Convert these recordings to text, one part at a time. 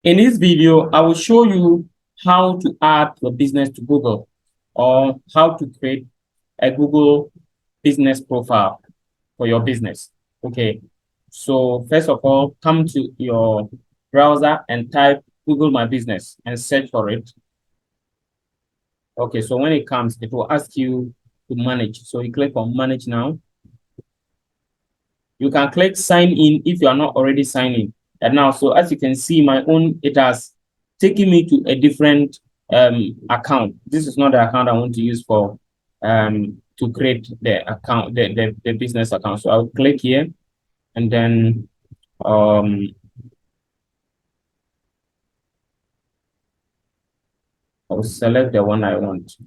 In this video, I will show you how to add your business to Google or how to create a Google business profile for your business. Okay, so first of all, come to your browser and type Google My Business and search for it. Okay, so when it comes, it will ask you to manage. So you click on manage now. You can click sign in if you are not already signed in. And now, so as you can see, my own, it has taken me to a different account. This is not the account I want to use for to create the account, the business account. So I'll click here and then I'll select the one I want.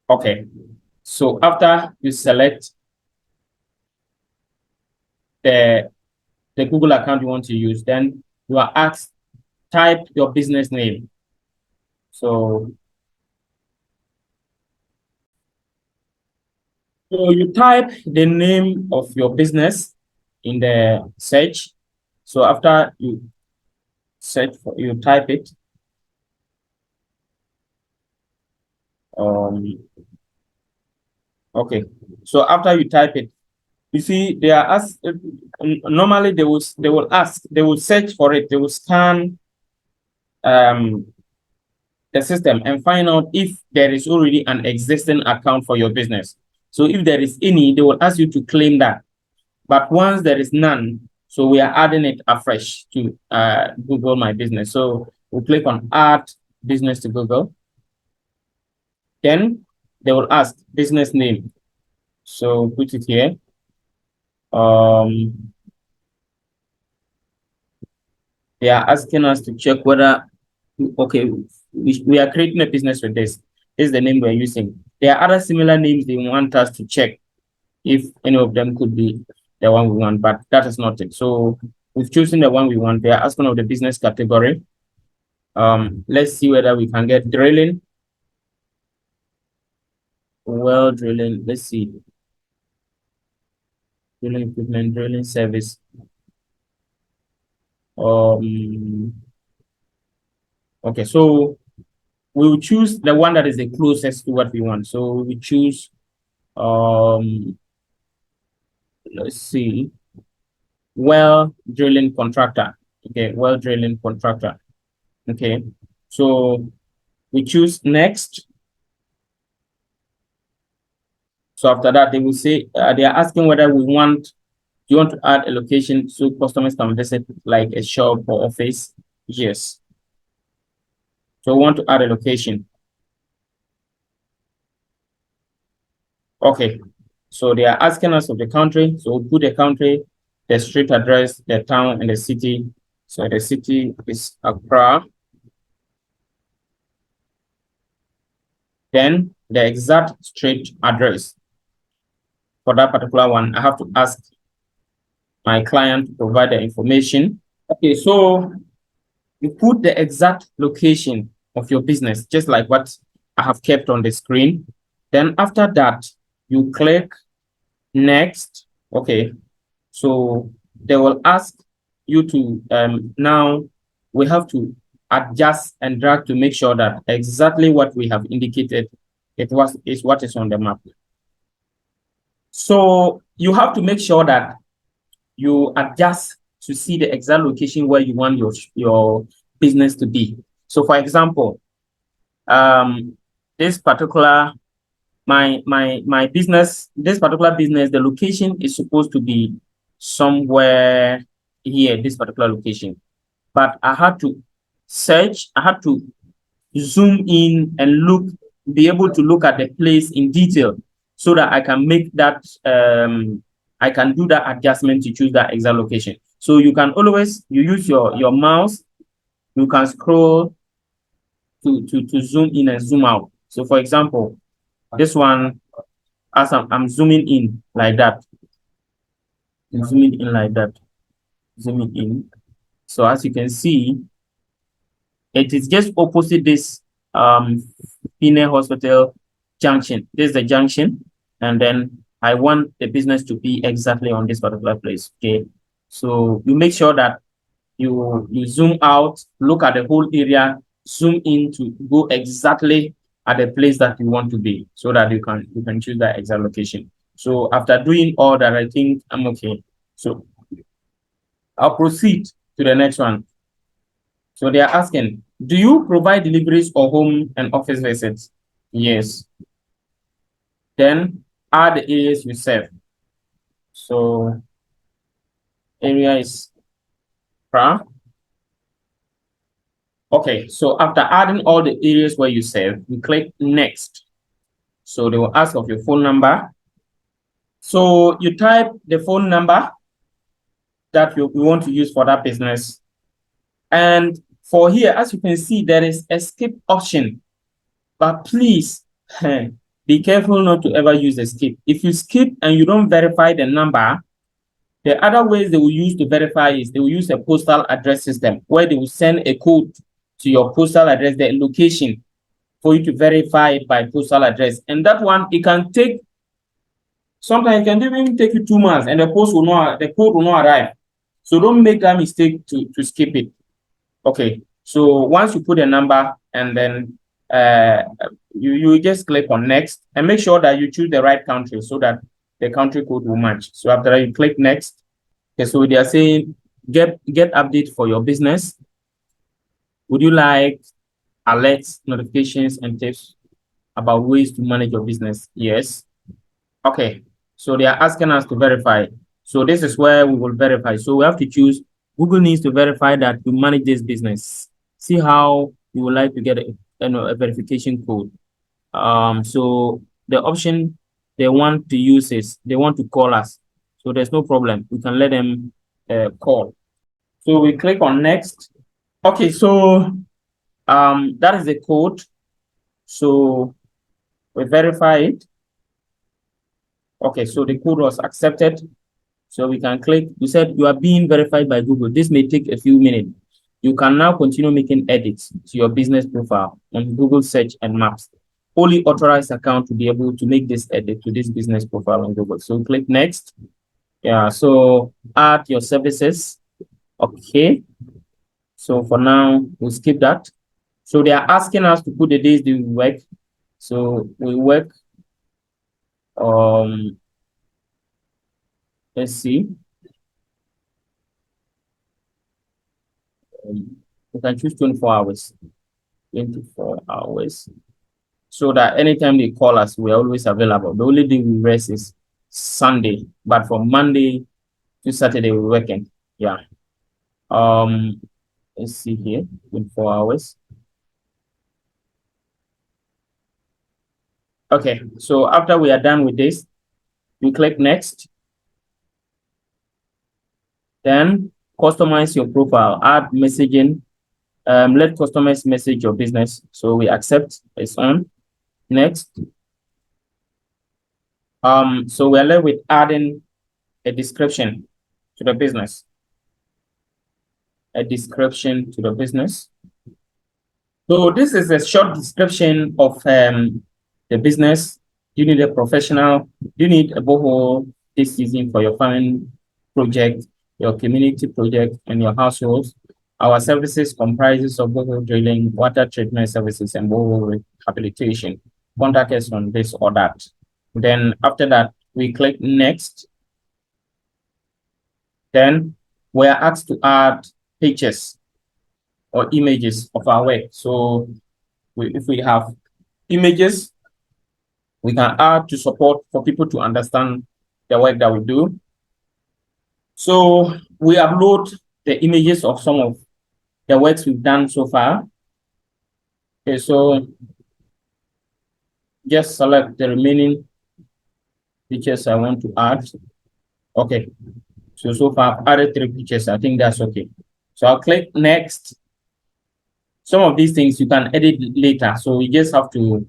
Okay, so after you select the Google account you want to use, then you are asked type your business name. So you type the name of your business in the search. So after you search for, you type it. Okay. So after you type it, you see they are asked. Normally they will ask. They will search for it. They will scan the system and find out if there is already an existing account for your business. So if there is any, they will ask you to claim that. But once there is none, so we are adding it afresh to Google My Business. So we'll click on Add Business to Google. Then they will ask business name. So put it here. They are asking us to check whether, okay, we are creating a business with this. This is the name we're using. There are other similar names they want us to check if any of them could be the one we want, but that is not it. So we've chosen the one we want. They are asking of the business category. Let's see whether we can get drilling. Well, drilling, let's see. Drilling equipment, drilling service. Okay, so we will choose the one that is the closest to what we want. So we choose let's see, well drilling contractor. Okay, well drilling contractor. Okay, so we choose next. So after that, they will say they are asking whether we want, do you want to add a location so customers can visit like a shop or office? Yes. So we want to add a location. Okay. So they are asking us of the country. So we'll put the country, the street address, the town, and the city. So the city is Accra. Then the exact street address. For that particular one, I have to ask my client to provide the information. Okay, so you put the exact location of your business, just like what I have kept on the screen. Then after that, you click next. Okay, so they will ask you to, now we have to adjust and drag to make sure that exactly what we have indicated is what is on the map. So you have to make sure that you adjust to see the exact location where you want your business to be. So for example, this particular my business, this particular business, the location is supposed to be somewhere here, this particular location. But I had to search, I had to zoom in and look, be able to look at the place in detail so that I can make that I can do that adjustment to choose that exact location. So you can always, you use your mouse, you can scroll to zoom in and zoom out. So for example, this one, as I'm zooming in like that, zooming in like that, zooming in. So as you can see, it is just opposite this Fine Hospital junction. This is the junction, and then I want the business to be exactly on this particular place. Okay. So you make sure that you zoom out, look at the whole area, zoom in to go exactly at the place that you want to be, so that you can choose that exact location. So after doing all that, I think I'm okay. So I'll proceed to the next one. So they are asking, do you provide deliveries or home and office visits? Yes. Then add the areas you serve. So area is pra. Okay, so after adding all the areas where you serve, you click next. So they will ask of your phone number. So you type the phone number that you want to use for that business. And for here, as you can see, there is a skip option. But please be careful not to ever use a skip. If you skip and you don't verify the number, the other ways they will use to verify is they will use a postal address system where they will send a code to your postal address, the location, for you to verify it by postal address. And that one, it can take, sometimes it can even take you 2 months and the code will not arrive. So don't make that mistake to skip it. Okay. So once you put a number and then you just click on next and make sure that you choose the right country so that the country code will match. So after that, you click next. Okay, so they are saying get update for your business. Would you like alerts, notifications, and tips about ways to manage your business? Yes. Okay. So they are asking us to verify. So this is where we will verify. So we have to choose Google needs to verify that you manage this business. See how you would like to get a verification code. So the option they want to use is they want to call us. So there's no problem. We can let them call. So we click on next. Okay, so that is the code. So we verify it. Okay, so the code was accepted. So we can click. You said you are being verified by Google. This may take a few minutes. You can now continue making edits to your business profile on Google Search and Maps. Only authorized account to be able to make this edit to this business profile on Google. So click next. Yeah, so add your services. Okay. So for now, we'll skip that. So they are asking us to put the days that we work. So we work, let's see. We can choose 24 hours. 24 hours. So that anytime they call us, we're always available. The only day we rest is Sunday, but from Monday to Saturday, we're working. Yeah. Let's see here, 24 hours. Okay, so after we are done with this, you click next. Then customize your profile, add messaging. Let customers message your business. So we accept, it's on. Next. So we're left with adding a description to the business. A description to the business. So this is a short description of the business. You need a professional. You need a borehole this season for your farming project, your community project, and your households. Our services comprises of borehole drilling, water treatment services, and borehole rehabilitation. Contact us on this or that. Then after that, we click next. Then we are asked to add pictures or images of our work. So if we have images, we can add to support for people to understand the work that we do. So we upload the images of some of the works we've done so far. Okay, so just select the remaining pictures I want to add. Okay, so far I've added 3 pictures. I think that's okay. So I'll click next. Some of these things you can edit later. So you just have to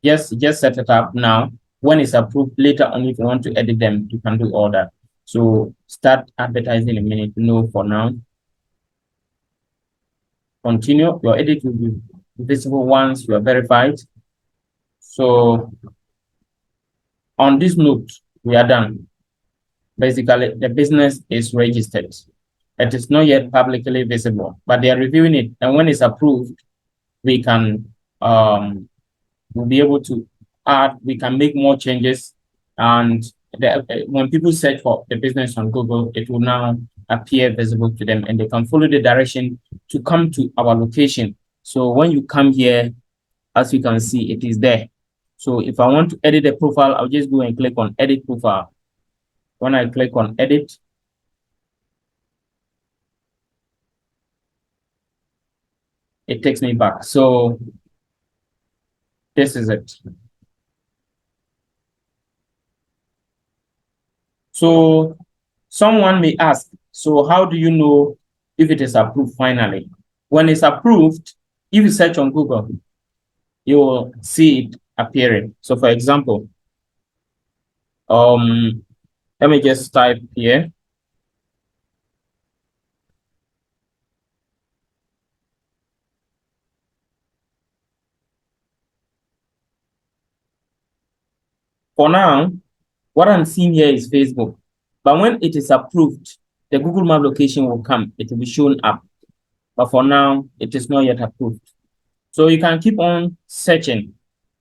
just set it up now. When it's approved later on, if you want to edit them, you can do all that. So start advertising in a minute. No, for now. Continue. Your edit will be visible once you are verified. So On this note, we are done. Basically, the business is registered. It is not yet publicly visible, but they are reviewing it. And when it's approved, we can we'll be able to add, we can make more changes. And when people search for the business on Google, it will now appear visible to them and they can follow the direction to come to our location. So when you come here, as you can see, it is there. So if I want to edit the profile, I'll just go and click on edit profile. When I click on edit, it takes me back. So this is it. So someone may ask, so how do you know if it is approved finally? When it's approved, if you search on Google, you will see it appearing. So for example, let me just type here. For now, what I'm seeing here is Facebook. But when it is approved, the Google Map location will come. It will be shown up. But for now, it is not yet approved. So you can keep on searching.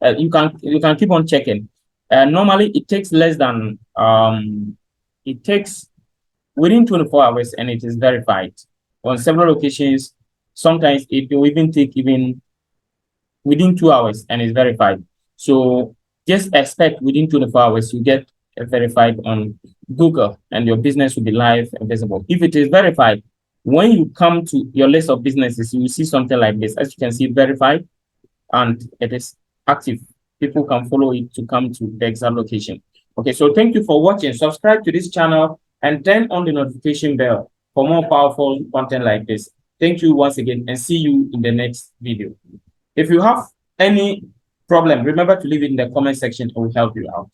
You can keep on checking. Normally, it takes less than it takes within 24 hours, and it is verified on several occasions. Sometimes it will even take even within 2 hours, and it's verified. So just expect within 24 hours you get verified on Google, and your business will be live and visible. If it is verified, when you come to your list of businesses, you will see something like this. As you can see, verified, and it is active. People can follow it to come to the exact location. Okay, so thank you for watching. Subscribe to this channel and turn on the notification bell for more powerful content like this. Thank you once again, and see you in the next video. If you have any problem, remember to leave it in the comment section. I will help you out.